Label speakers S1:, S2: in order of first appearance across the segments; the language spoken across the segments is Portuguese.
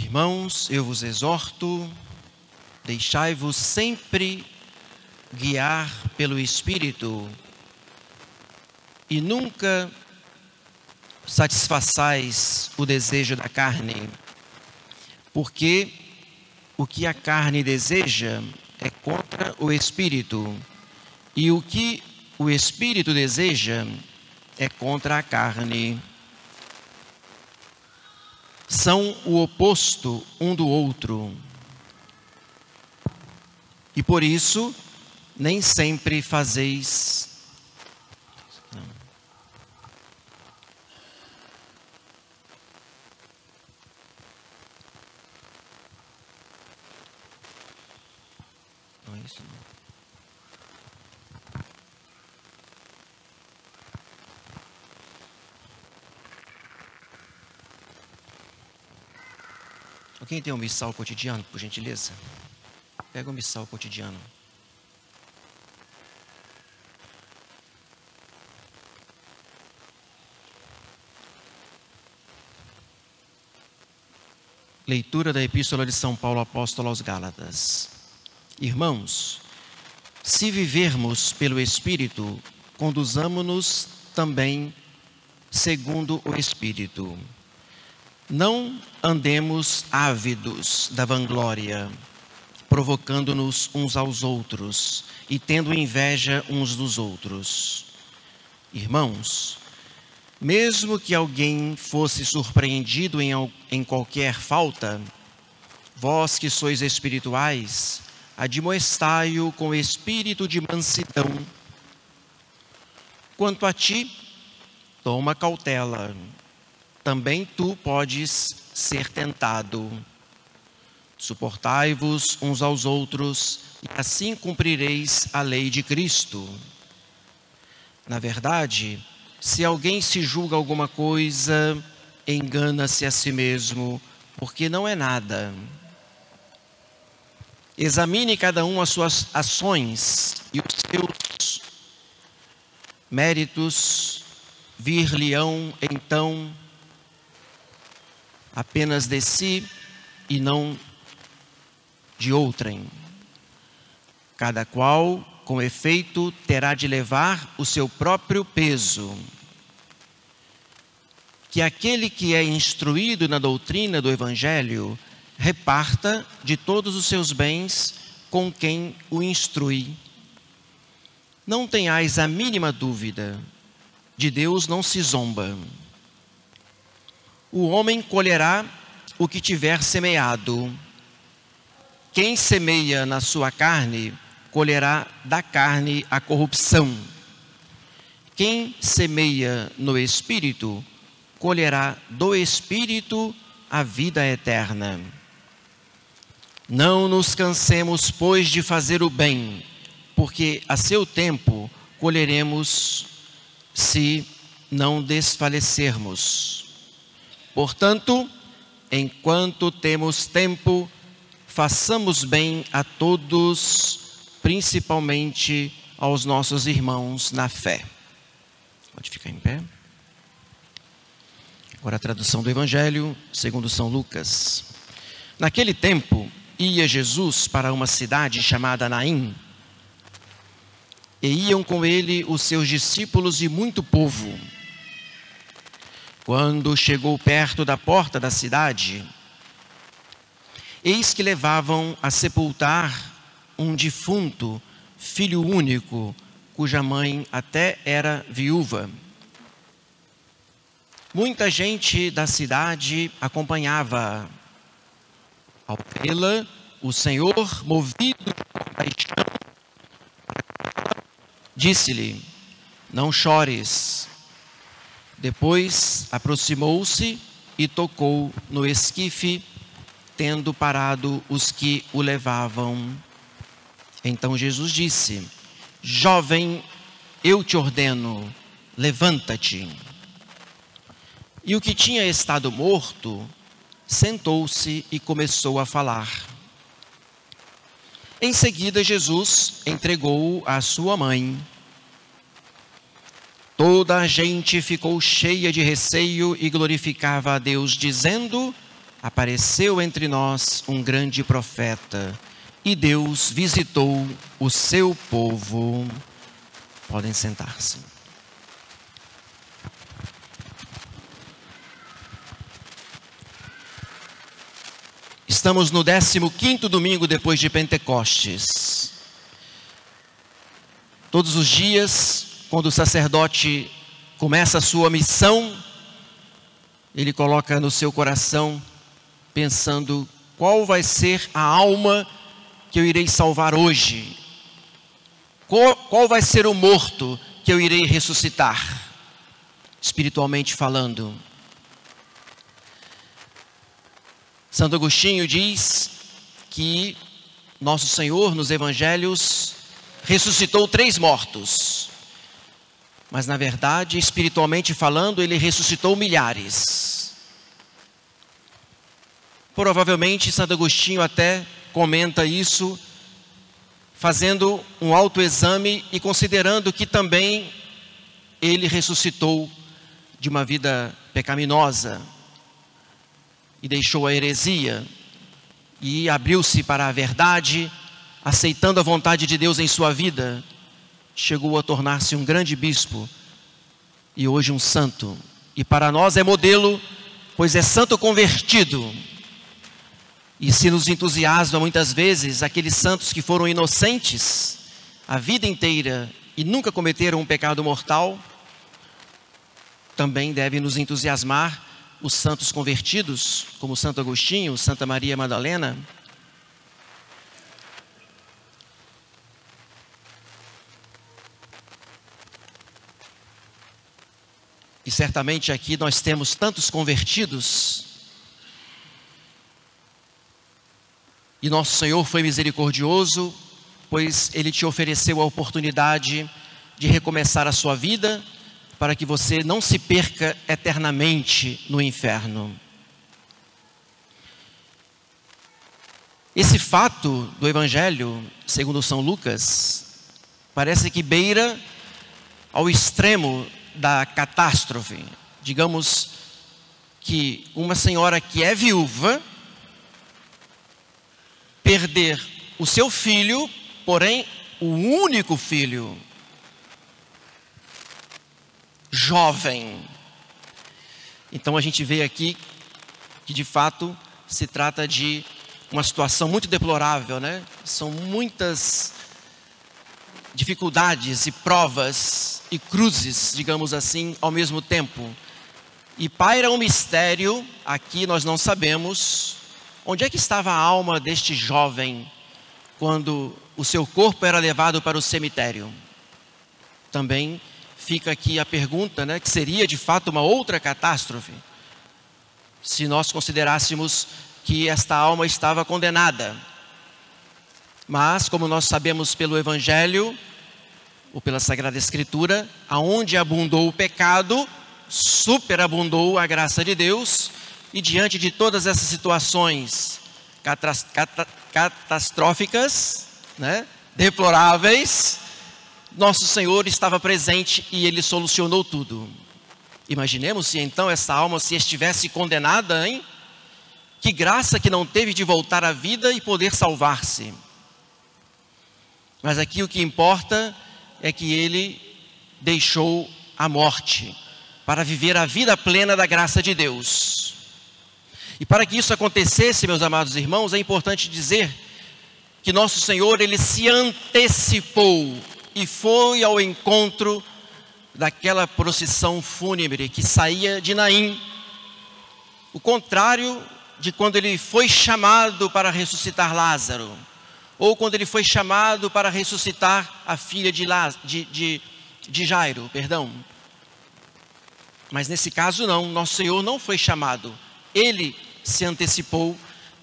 S1: Irmãos, eu vos exorto, deixai-vos sempre guiar pelo Espírito e nunca satisfaçais o desejo da carne, porque o que a carne deseja é contra o Espírito, e o que o Espírito deseja é contra a carne. São o oposto um do outro. E por isso, nem sempre fazeis. Não é isso, não. Quem tem um missal cotidiano, por gentileza? Pega o missal cotidiano. Leitura da Epístola de São Paulo Apóstolo aos Gálatas. Irmãos, se vivermos pelo Espírito, conduzamo-nos também segundo o Espírito. Não andemos ávidos da vanglória, provocando-nos uns aos outros e tendo inveja uns dos outros. Irmãos, mesmo que alguém fosse surpreendido em qualquer falta, vós que sois espirituais, admoestai-o com espírito de mansidão. Quanto a ti, toma cautela. Também tu podes ser tentado. Suportai-vos uns aos outros, e assim cumprireis a lei de Cristo. Na verdade, se alguém se julga alguma coisa, engana-se a si mesmo, porque não é nada. Examine cada um as suas ações, e os seus méritos vir-lhe-ão então apenas de si e não de outrem. Cada qual, com efeito, terá de levar o seu próprio peso. Que aquele que é instruído na doutrina do Evangelho reparta de todos os seus bens com quem o instrui. Não tenhais a mínima dúvida, de Deus não se zomba. O homem colherá o que tiver semeado. Quem semeia na sua carne, colherá da carne a corrupção. Quem semeia no Espírito, colherá do Espírito a vida eterna. Não nos cansemos, pois, de fazer o bem, porque a seu tempo colheremos se não desfalecermos. Portanto, enquanto temos tempo, façamos bem a todos, principalmente aos nossos irmãos na fé. Pode ficar em pé. Agora a tradução do Evangelho segundo São Lucas. Naquele tempo, ia Jesus para uma cidade chamada Naim, e iam com ele os seus discípulos e muito povo. Quando chegou perto da porta da cidade, eis que levavam a sepultar um defunto, filho único, cuja mãe até era viúva. Muita gente da cidade acompanhava. Ao vê-la, o Senhor, movido de compaixão, disse-lhe: não chores. Depois aproximou-se e tocou no esquife, tendo parado os que o levavam. Então Jesus disse: jovem, eu te ordeno, levanta-te. E o que tinha estado morto sentou-se e começou a falar. Em seguida, Jesus entregou-o à sua mãe. Toda a gente ficou cheia de receio e glorificava a Deus, dizendo: apareceu entre nós um grande profeta, e Deus visitou o seu povo. Podem sentar-se. Estamos no 15º domingo depois de Pentecostes. Todos os dias, quando o sacerdote começa a sua missão, ele coloca no seu coração, pensando qual vai ser a alma que eu irei salvar hoje. Qual vai ser o morto que eu irei ressuscitar, espiritualmente falando. Santo Agostinho diz que Nosso Senhor, nos Evangelhos, ressuscitou 3 mortos. Mas, na verdade, espiritualmente falando, Ele ressuscitou milhares. Provavelmente, Santo Agostinho até comenta isso, fazendo um autoexame e considerando que também Ele ressuscitou de uma vida pecaminosa e deixou a heresia e abriu-se para a verdade, aceitando a vontade de Deus em sua vida, chegou a tornar-se um grande bispo e hoje um santo. E para nós é modelo, pois é santo convertido. E se nos entusiasma muitas vezes aqueles santos que foram inocentes a vida inteira e nunca cometeram um pecado mortal, também deve nos entusiasmar os santos convertidos, como Santo Agostinho, Santa Maria Madalena. E certamente aqui nós temos tantos convertidos. E nosso Senhor foi misericordioso, pois Ele te ofereceu a oportunidade de recomeçar a sua vida, para que você não se perca eternamente no inferno. Esse fato do Evangelho, segundo São Lucas, parece que beira ao extremo da catástrofe. Digamos que uma senhora que é viúva, perder o seu filho, porém o único filho, jovem. Então a gente vê aqui que de fato se trata de uma situação muito deplorável, né? São muitas dificuldades e provas e cruzes, digamos assim, ao mesmo tempo. E paira um mistério, aqui nós não sabemos onde é que estava a alma deste jovem quando o seu corpo era levado para o cemitério. Também fica aqui a pergunta, né, que seria de fato uma outra catástrofe, se nós considerássemos que esta alma estava condenada. Mas, como nós sabemos pelo Evangelho, ou pela Sagrada Escritura, aonde abundou o pecado, superabundou a graça de Deus, e diante de todas essas situações catastróficas, né, deploráveis, nosso Senhor estava presente e Ele solucionou tudo. Imaginemos se então essa alma se estivesse condenada, hein? Que graça que não teve de voltar à vida e poder salvar-se. Mas aqui o que importa é que Ele deixou a morte para viver a vida plena da graça de Deus. E para que isso acontecesse, meus amados irmãos, é importante dizer que nosso Senhor, Ele se antecipou e foi ao encontro daquela procissão fúnebre que saía de Naim. O contrário de quando Ele foi chamado para ressuscitar Lázaro, ou quando Ele foi chamado para ressuscitar a filha de Jairo, perdão. Mas nesse caso não, nosso Senhor não foi chamado. Ele se antecipou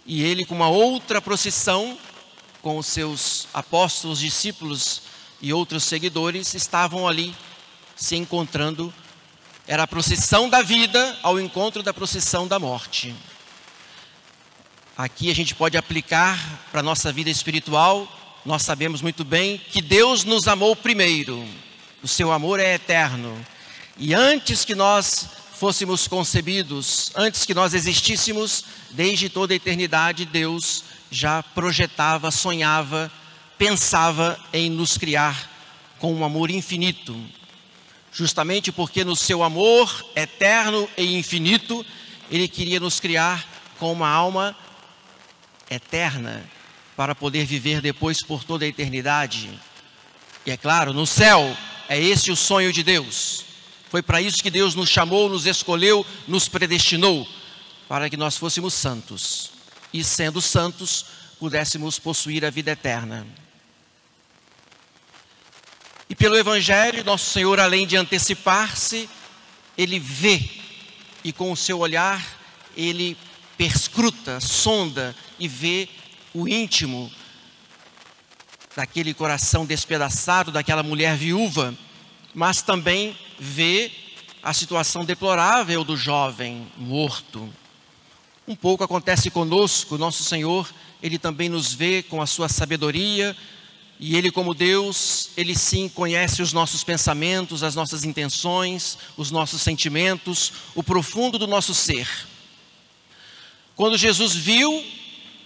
S1: e Ele, com uma outra procissão, com os seus apóstolos, discípulos e outros seguidores, estavam ali se encontrando. Era a procissão da vida ao encontro da procissão da morte. Aqui a gente pode aplicar para a nossa vida espiritual. Nós sabemos muito bem que Deus nos amou primeiro. O seu amor é eterno. E antes que nós fôssemos concebidos, antes que nós existíssemos, desde toda a eternidade, Deus já projetava, sonhava, pensava em nos criar com um amor infinito. Justamente porque no seu amor eterno e infinito, Ele queria nos criar com uma alma eterna, para poder viver depois por toda a eternidade. E é claro, no céu, é esse o sonho de Deus. Foi para isso que Deus nos chamou, nos escolheu, nos predestinou, para que nós fôssemos santos. E sendo santos, pudéssemos possuir a vida eterna. E pelo Evangelho, nosso Senhor, além de antecipar-se, Ele vê, e com o seu olhar, Ele perscruta, sonda e vê o íntimo daquele coração despedaçado, daquela mulher viúva, mas também vê a situação deplorável do jovem morto. Um pouco acontece conosco. Nosso Senhor, Ele também nos vê com a sua sabedoria, e Ele, como Deus, Ele sim conhece os nossos pensamentos, as nossas intenções, os nossos sentimentos, o profundo do nosso ser. Quando Jesus viu,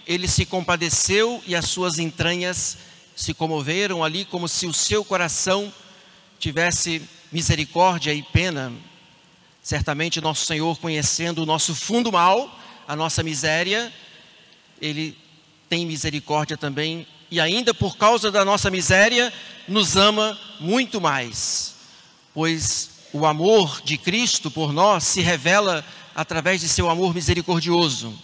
S1: Ele se compadeceu e as suas entranhas se comoveram ali, como se o seu coração tivesse misericórdia e pena. Certamente nosso Senhor, conhecendo o nosso fundo mal, a nossa miséria, Ele tem misericórdia também, e ainda por causa da nossa miséria, nos ama muito mais, pois o amor de Cristo por nós se revela através de seu amor misericordioso.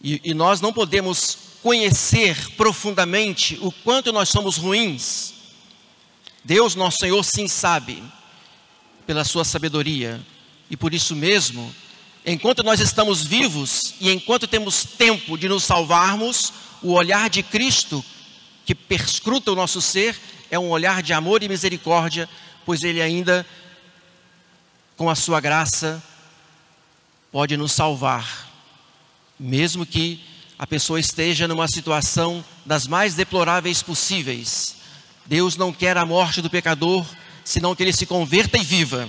S1: E nós não podemos conhecer profundamente o quanto nós somos ruins. Deus, nosso Senhor, sim sabe, pela sua sabedoria. E por isso mesmo, enquanto nós estamos vivos e enquanto temos tempo de nos salvarmos, o olhar de Cristo, que perscruta o nosso ser, é um olhar de amor e misericórdia, pois Ele ainda, com a sua graça, pode nos salvar. Mesmo que a pessoa esteja numa situação das mais deploráveis possíveis, Deus não quer a morte do pecador, senão que ele se converta e viva.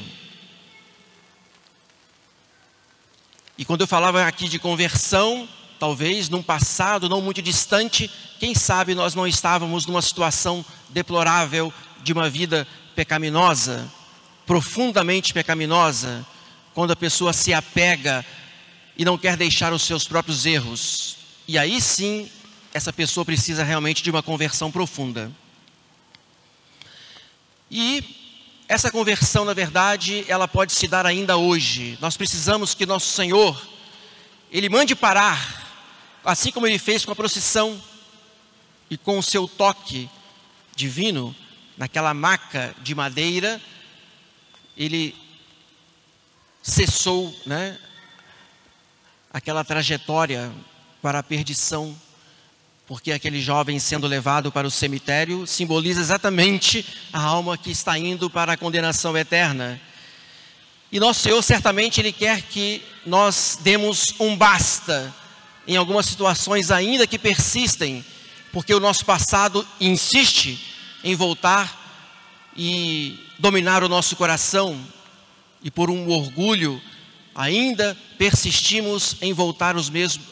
S1: E quando eu falava aqui de conversão, talvez num passado não muito distante, quem sabe nós não estávamos numa situação deplorável de uma vida pecaminosa, profundamente pecaminosa, quando a pessoa se apega e não quer deixar os seus próprios erros. E aí sim, essa pessoa precisa realmente de uma conversão profunda. E essa conversão, na verdade, ela pode se dar ainda hoje. Nós precisamos que nosso Senhor, Ele mande parar, assim como Ele fez com a procissão e com o seu toque divino, naquela maca de madeira, Ele cessou, aquela trajetória para a perdição, porque aquele jovem sendo levado para o cemitério simboliza exatamente a alma que está indo para a condenação eterna. E nosso Senhor certamente Ele quer que nós demos um basta em algumas situações ainda que persistem, porque o nosso passado insiste em voltar e dominar o nosso coração, e por um orgulho ainda persistimos em voltar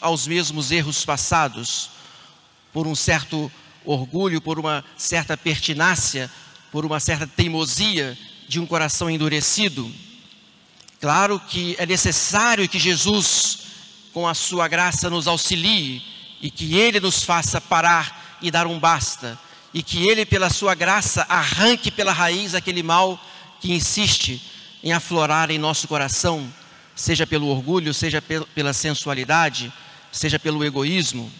S1: aos mesmos erros passados, por um certo orgulho, por uma certa pertinácia, por uma certa teimosia de um coração endurecido. Claro que é necessário que Jesus, com a sua graça, nos auxilie, e que Ele nos faça parar e dar um basta, e que Ele, pela sua graça, arranque pela raiz aquele mal que insiste em aflorar em nosso coração, seja pelo orgulho, seja pela sensualidade, seja pelo egoísmo.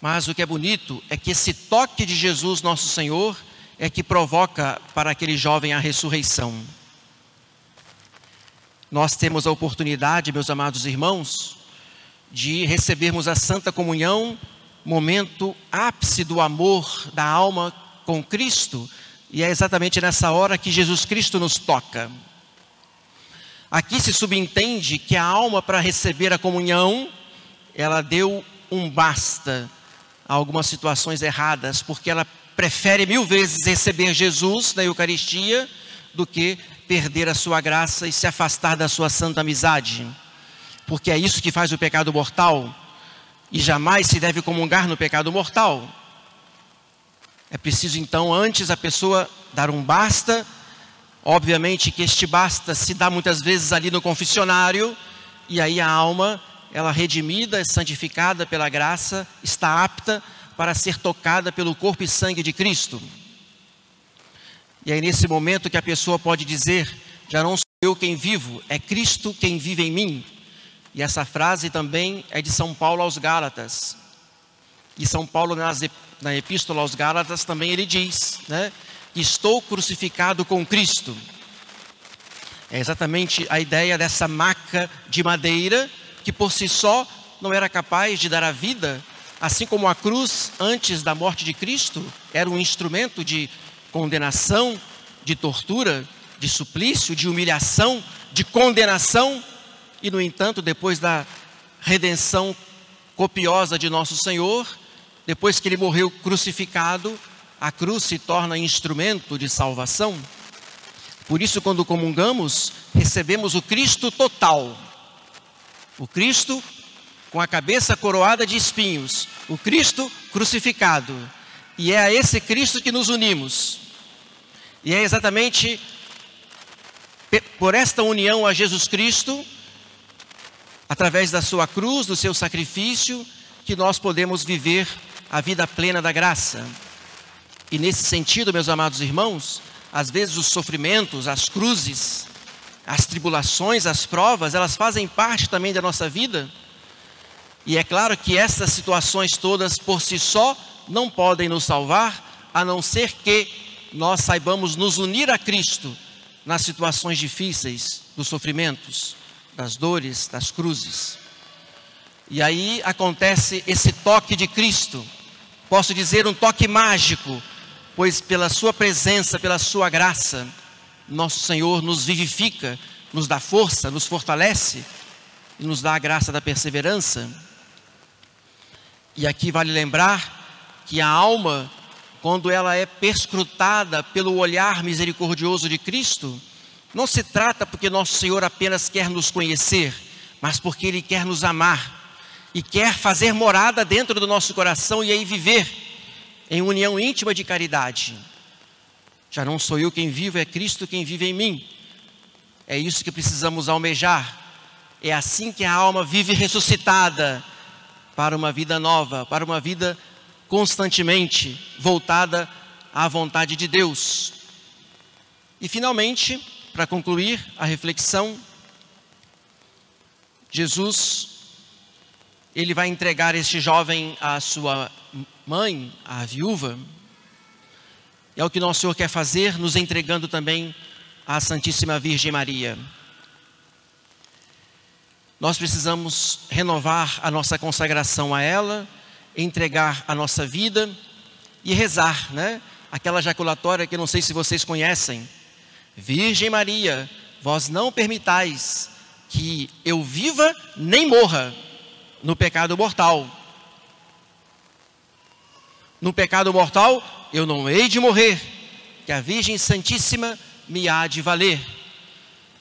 S1: Mas o que é bonito é que esse toque de Jesus, nosso Senhor, é que provoca para aquele jovem a ressurreição. Nós temos a oportunidade, meus amados irmãos, de recebermos a Santa Comunhão, momento ápice do amor da alma com Cristo, e é exatamente nessa hora que Jesus Cristo nos toca. Aqui se subentende que a alma, para receber a comunhão, ela deu um basta a algumas situações erradas, porque ela prefere 1000 vezes receber Jesus na Eucaristia do que perder a sua graça e se afastar da sua santa amizade. Porque é isso que faz o pecado mortal, e jamais se deve comungar no pecado mortal. É preciso então antes a pessoa dar um basta. Obviamente que este basta se dá muitas vezes ali no confessionário, e aí a alma, ela redimida, santificada pela graça, está apta para ser tocada pelo corpo e sangue de Cristo. E aí nesse momento que a pessoa pode dizer: já não sou eu quem vivo, é Cristo quem vive em mim. E essa frase também é de São Paulo aos Gálatas. E São Paulo na Epístola aos Gálatas também ele diz, né, que estou crucificado com Cristo. É exatamente a ideia dessa maca de madeira que por si só não era capaz de dar a vida, assim como a cruz antes da morte de Cristo era um instrumento de condenação, de tortura, de suplício, de humilhação, de condenação. E no entanto, depois da redenção copiosa de nosso Senhor, depois que ele morreu crucificado, a cruz se torna instrumento de salvação. Por isso, quando comungamos, recebemos o Cristo total. O Cristo com a cabeça coroada de espinhos. O Cristo crucificado. E é a esse Cristo que nos unimos. E é exatamente por esta união a Jesus Cristo, através da sua cruz, do seu sacrifício, que nós podemos viver a vida plena da graça. E nesse sentido, meus amados irmãos, às vezes os sofrimentos, as cruzes, as tribulações, as provas, elas fazem parte também da nossa vida. E é claro que essas situações todas por si só não podem nos salvar, a não ser que nós saibamos nos unir a Cristo nas situações difíceis, dos sofrimentos, das dores, das cruzes. E aí acontece esse toque de Cristo, posso dizer um toque mágico, pois pela sua presença, pela sua graça, nosso Senhor nos vivifica, nos dá força, nos fortalece e nos dá a graça da perseverança. E aqui vale lembrar que a alma, quando ela é perscrutada pelo olhar misericordioso de Cristo, não se trata porque nosso Senhor apenas quer nos conhecer, mas porque Ele quer nos amar e quer fazer morada dentro do nosso coração e aí viver em união íntima de caridade. Já não sou eu quem vivo, é Cristo quem vive em mim. É isso que precisamos almejar. É assim que a alma vive ressuscitada para uma vida nova, para uma vida constantemente voltada à vontade de Deus. E finalmente, para concluir a reflexão, Jesus, ele vai entregar este jovem à sua mãe, à viúva. É o que nosso Senhor quer fazer, nos entregando também à Santíssima Virgem Maria. Nós precisamos renovar a nossa consagração a ela, entregar a nossa vida e rezar, né? Aquela jaculatória que eu não sei se vocês conhecem. Virgem Maria, vós não permitais que eu viva nem morra no pecado mortal. No pecado mortal eu não hei de morrer, que a Virgem Santíssima me há de valer.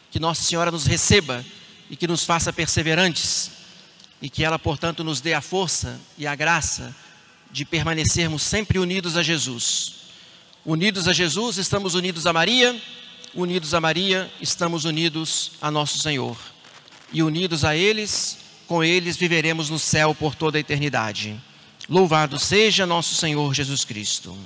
S1: Que Nossa Senhora nos receba e que nos faça perseverantes, e que ela, portanto, nos dê a força e a graça de permanecermos sempre unidos a Jesus. Unidos a Jesus, estamos unidos a Maria. Unidos a Maria, estamos unidos a nosso Senhor. E unidos a eles, com eles viveremos no céu por toda a eternidade. Louvado seja nosso Senhor Jesus Cristo.